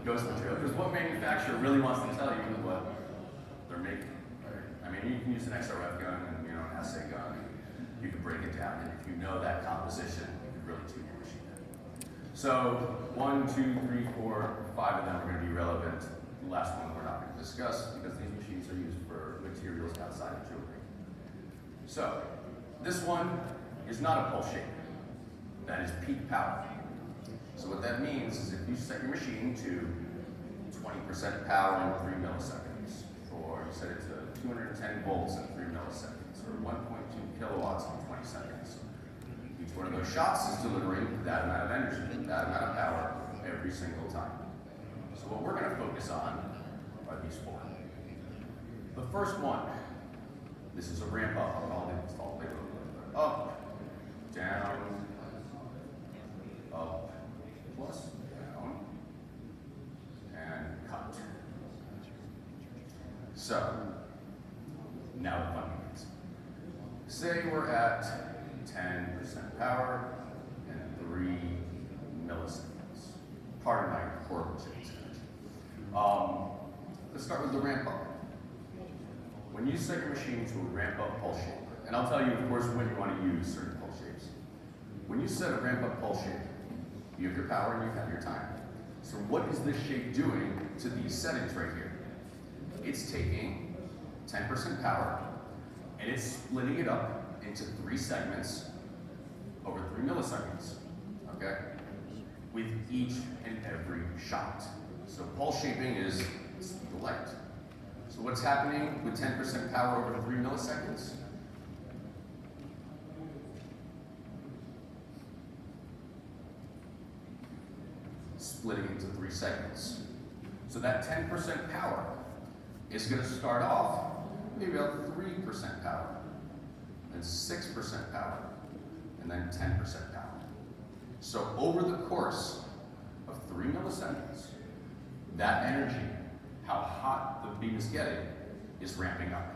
ghost material, because what manufacturer really wants to tell you what they're making, right? I mean, you can use an XRF gun and an assay gun, and you can break it down, and if you know that composition, you can really tune your machine in. So 1, 2, 3, 4, 5 of them are going to be relevant. The last one we're not going to discuss because these machines are used for materials outside of jewelry. So this one is not a pulse shaper. That is peak power. So what that means is if you set your machine to 20% power in 3 milliseconds, or you set it to 210 volts in 3 milliseconds, or 1.2 kilowatts in 20 seconds, each one of those shots is delivering that amount of energy, that amount of power every single time. So what we're going to focus on are these 4. The first one, this is a ramp up. It's all up, down, up, plus, down, and cut. So, now the fun begins. Say we're at 10% power and 3 milliseconds. Pardon my horrible change. Let's start with the ramp up. When you set your machine to a ramp up pulse shape, and I'll tell you, of course, when you want to use certain pulse shapes. When you set a ramp up pulse shape, you have your power and you have your time. So what is this shape doing to these settings right here? It's taking 10% power and it's splitting it up into 3 segments over 3 milliseconds, okay? With each and every shot. So pulse shaping is speed of light. So what's happening with 10% power over 3 milliseconds? Splitting into 3 segments. So that 10% power is going to start off maybe about 3% power, then 6% power, and then 10% power. So over the course of 3 milliseconds, that energy, how hot the beam is getting, is ramping up.